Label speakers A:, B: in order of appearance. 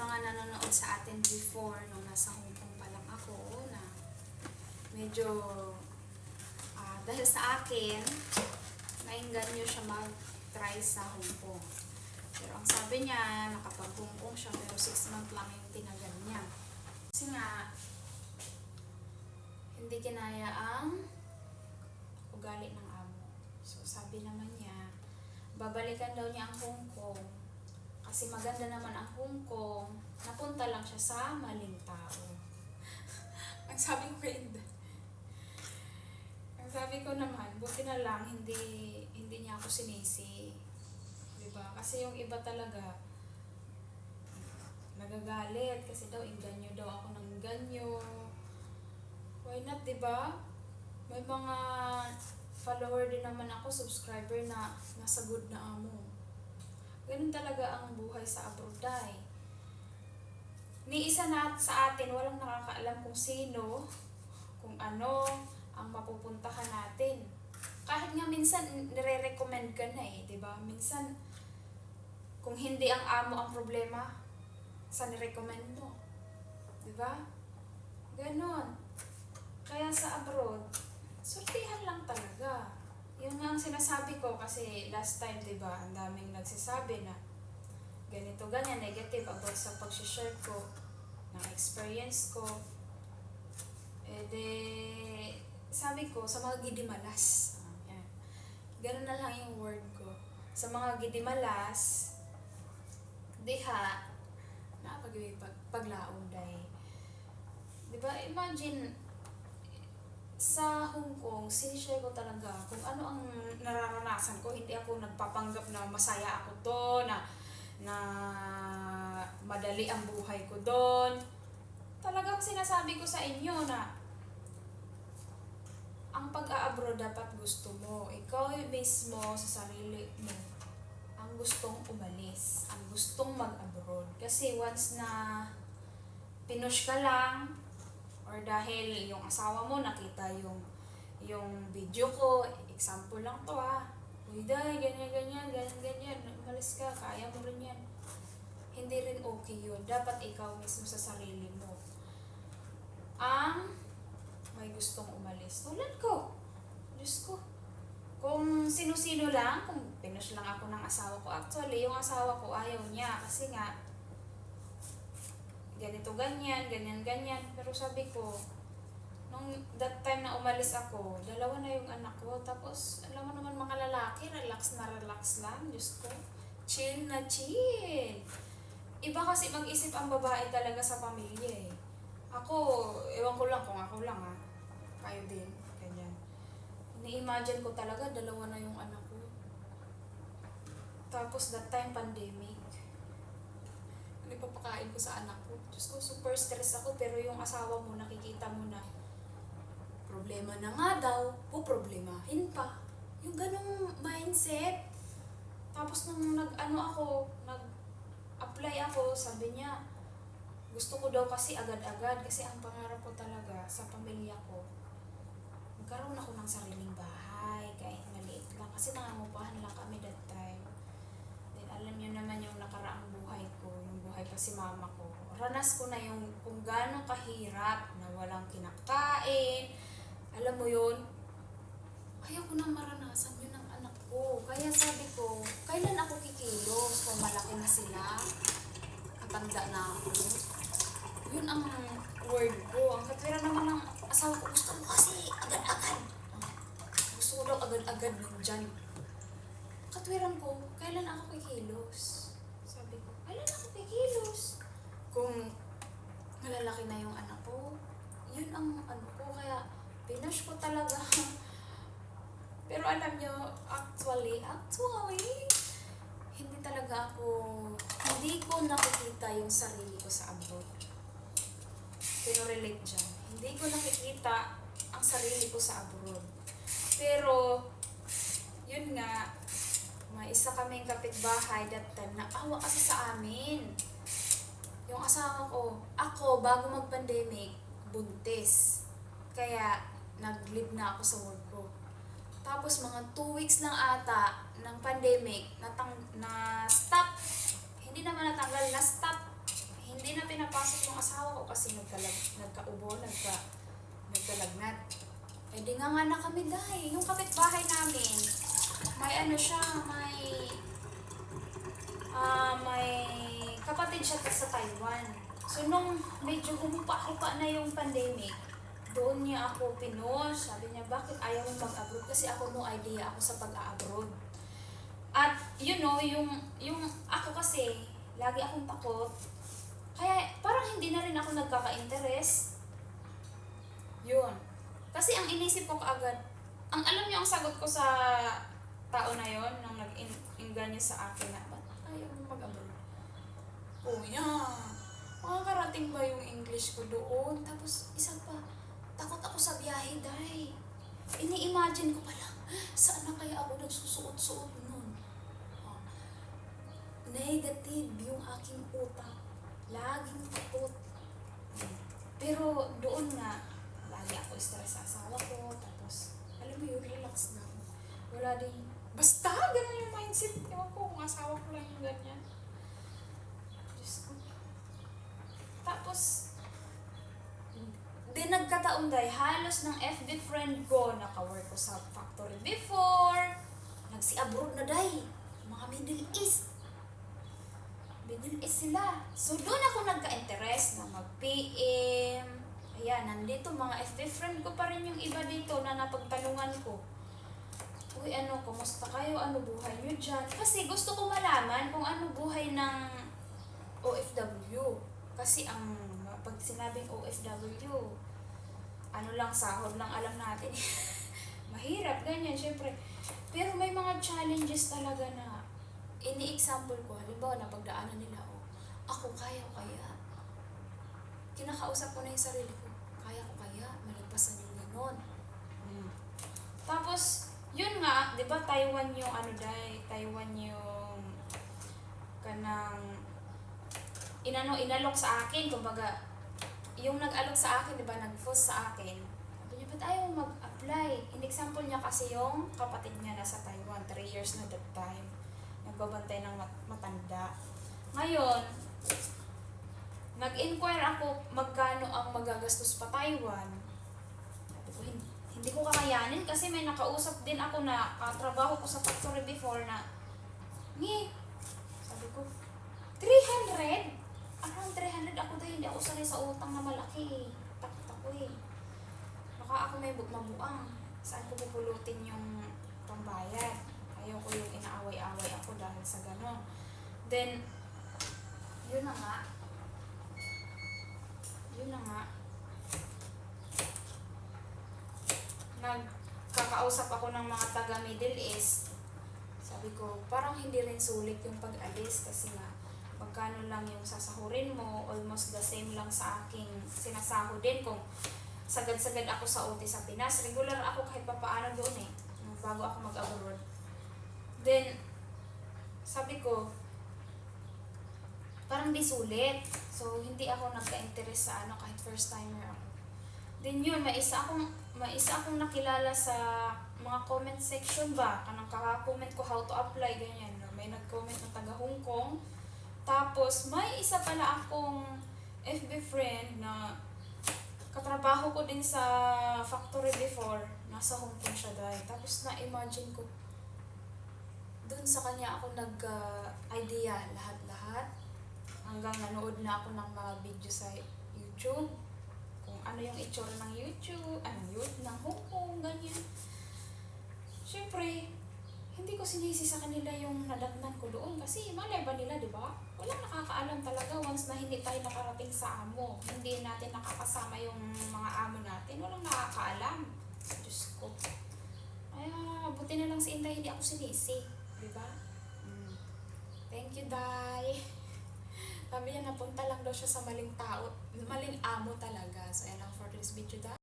A: mga nanonood sa atin before, nung nasa Hong Kong pa lang ako, na medyo, dahil sa akin, nainganyo siya mag-try sa Hong Kong. Pero ang sabi niya, nakapag-Hong Kong siya, pero 6 months lang yung tinagal niya. Kasi nga, hindi kinaya ang ugali ng amo. So sabi naman niya, babalikan daw niya ang Hong Kong. Kasi maganda naman ang Hong Kong, napunta lang siya sa maling tao. Ang sabi ko kay Inday, ang sabi ko naman, buti na lang, hindi niya ako sinisi. Diba? Kasi yung iba talaga, nagagalit kasi daw, inganyo daw ako ng inganyo. Why not, diba? May mga follower din naman ako, subscriber na nasa good na amo. Ganun talaga ang buhay sa abroad ay. Ni isa na sa atin, walang nakakaalam kung sino, kung ano ang mapupuntahan natin. Kahit nga minsan, nire-recommend ka na diba? Minsan, kung hindi ang amo ang problema, sa nire-recommend mo. Diba? Ganon. Kaya sa abroad, sortihan lang talaga. Yun nga ang sinasabi ko kasi last time, diba, ang daming nagsasabi na ganito, ganyan, negative about sa pag-share ko ng experience ko. Sabi ko, sa mga gidimalas, yan. Ganun na lang yung word ko. Sa mga gidimalas, diha, paglaon day. Diba, imagine, sa Hong Kong, sinishare ko talaga kung ano ang nararanasan ko. Hindi ako nagpapanggap na masaya ako doon, na madali ang buhay ko doon. Talagang sinasabi ko sa inyo na ang pag-a-abroad dapat gusto mo. Ikaw mismo sa sarili mo ang gustong umalis, ang gustong mag-abroad. Kasi once na pinush ka lang, or dahil yung asawa mo nakita yung video ko, example lang to uy day, ganyan, umalis ka, kaya mo rin yan. Hindi rin okay yun. Dapat ikaw mismo sa sarili mo ang may gustong umalis. Tulad ko, Diyos ko, kung sino-sino lang, kung pinush lang ako ng asawa ko, actually, yung asawa ko ayaw niya, kasi nga, ganito, ganyan. Pero sabi ko, nung that time na umalis ako, 2 na yung anak ko. Tapos, alam mo naman mga lalaki, relax lang. Diyos ko, chill na chill. Iba kasi mag-isip ang babae talaga sa pamilya Ako, ewan ko lang kung ako lang kayo din, ganyan. Ni-imagine ko talaga, 2 na yung anak ko. Tapos that time, pandemic. Nagpapakain ko sa anak ko. Diyos ko, super stress ako, pero yung asawa mo, nakikita mo na, problema na nga daw, problemahin pa. Yung ganong mindset. Tapos nung nag-apply ako, sabi niya, gusto ko daw kasi agad-agad, kasi ang pangarap ko talaga sa pamilya ko, magkaroon ako ng sariling bahay, kahit maliit lang, kasi nangangupahan lang kami that time. Then alam niyo naman yung nakaraang buhay ko, yung buhay pa si mama ko. Ranas ko na yung kung gaano kahirap na walang kinakain. Alam mo yun, ayaw ko nang maranasan yun ng anak ko. Kaya sabi ko, kailan ako kikilos kung malaki na sila? Katanda na ako. Yun ang word ko. Ang katwira naman ng asawa ko, gusto mo kasi agad-agad. Gusto ko daw agad-agad nandyan. Katwiran ko, kailan ako kikilos? Sabi ko, kailan ako kikilos? Kung malalaki na yung anak ko, yun ang ko, kaya pinush ko talaga. Pero alam nyo, actually, hindi ko nakikita yung sarili ko sa abroad. Pero relate dyan. Hindi ko nakikita ang sarili ko sa abroad. Pero, yun nga, may isa kaming kapitbahay that time na awa kasi sa amin. Yung asawa ko, ako bago mag-pandemic, buntis. Kaya, nag-leave na ako sa work ko. Tapos mga 2 weeks lang ata ng pandemic, na-stop. Hindi naman natanggal, na-stop. hindi na pinapasok yung asawa ko kasi nagkaubo, nagkalagnat. Eh di nga na kami dahil. Yung kapitbahay namin, may ano siya, may kapatid siya sa Taiwan. So nung medyo humupa-hupa na yung pandemic, doon niya ako pinost. Sabi niya, bakit ayaw mo mag-abroad? Kasi ako no idea ako sa pag-a-abroad. At you know, yung ako kasi, lagi akong takot. Kaya parang hindi na rin ako nagkaka-interest. Yun. Kasi ang inisip ko kaagad, ang alam niyo ang sagot ko sa tao na yon nung nag-inganyo sa akin na, ba't ayaw mo mag-abroad? Kuya, makakarating ba yung English ko doon? Tapos isa pa, takot ako sa biyahe, dahil ini-imagine ko pa lang, saan na kaya ako nagsusuot-suot nun? Oh. Negative yung aking utak. Laging takot. Pero doon nga, lagi ako stress sa asawa ko. Tapos, alam mo yun, relax lang. Wala din, basta, ganun yung mindset. Ewan ko kung asawa ko lang yung ganyan. Diyos ko. Tapos, di nagkataon dahil halos ng FB friend ko, naka-work ko sa factory before, nagsi-abroad na dahil, mga Middle East sila. So, doon ako nagka-interest na mag-PM. Ayan, nandito mga FB friend ko pa rin yung iba dito na napagtanungan ko. Uy, kumusta kayo? Ano buhay nyo dyan? Kasi gusto ko malaman kung ano buhay ng OFW. Kasi pag sinabing OFW, ano lang, sahod lang alam natin. Mahirap, ganyan, syempre. Pero may mga challenges talaga na ini-example ko. Halimbawa, napagdaanan nila, ako kaya. Kinakausap ko na yung sarili ko. Kaya ko kaya, malagpasan yung ganon. Tapos, yun nga, di ba, Taiwan yung Taiwan yung kanang inalok sa akin, kumbaga, yung nag-alok sa akin, di ba, nag-post sa akin. Sabi niya, ba't ayaw mag-apply? In-example niya kasi yung kapatid niya nasa Taiwan, 3 years na that time. Nagbabantay ng matanda. Ngayon, nag-inquire ako magkano ang magagastos pa Taiwan. Sabi ko, hindi ko kakayanin kasi may nakausap din ako na katrabaho ko sa factory before na, sabi ko, 300? Around 300 ako dahil hindi ako sanay sa utang na malaki. Takot ako Baka ako may mabuang. Saan ko pupulutin yung pambayad? Ayaw ko yung inaaway-away ako dahil sa gano'n. Then, yun na nga. Nagkakausap ako ng mga taga Middle East. Sabi ko, parang hindi rin sulit yung pag-alis kasi nga, magkano lang yung sasahurin mo, almost the same lang sa aking sinasahodin. Kung sagad-sagad ako sa OT sa Pinas, regular ako kahit papaano doon bago ako mag-abroad. Then, sabi ko, parang di sulit. So, hindi ako nagka-interest sa kahit first timer ako. Then yun, may isa akong nakilala sa mga comment section ba, kanang kaka-comment ko how to apply, ganyan. May nag-comment na taga Hong Kong. Tapos, may isa pala akong FB friend na katrabaho ko din sa factory before. Nasa Hong Kong siya dahil. Tapos, na-imagine ko, doon sa kanya ako nag-idea lahat-lahat. Hanggang nanood na ako ng mga video sa YouTube. Kung ano yung itsura ng YouTube, ng Hong Kong, ganyan. Siyempre, hindi ko sinisi sa kanila yung nadatnan ko doon kasi malay ba nila, di ba? Walang nakakaalam talaga once na hindi tayo nakarating sa amo. Hindi natin nakakasama yung mga amo natin. Walang nakakaalam. Diyos ko. Kaya, buti na lang si Inday, hindi ako sinisi. Di ba? Thank you, Day. Sabi niya, napunta lang daw siya sa maling tao. Maling amo talaga. So, yan lang for this video, Day.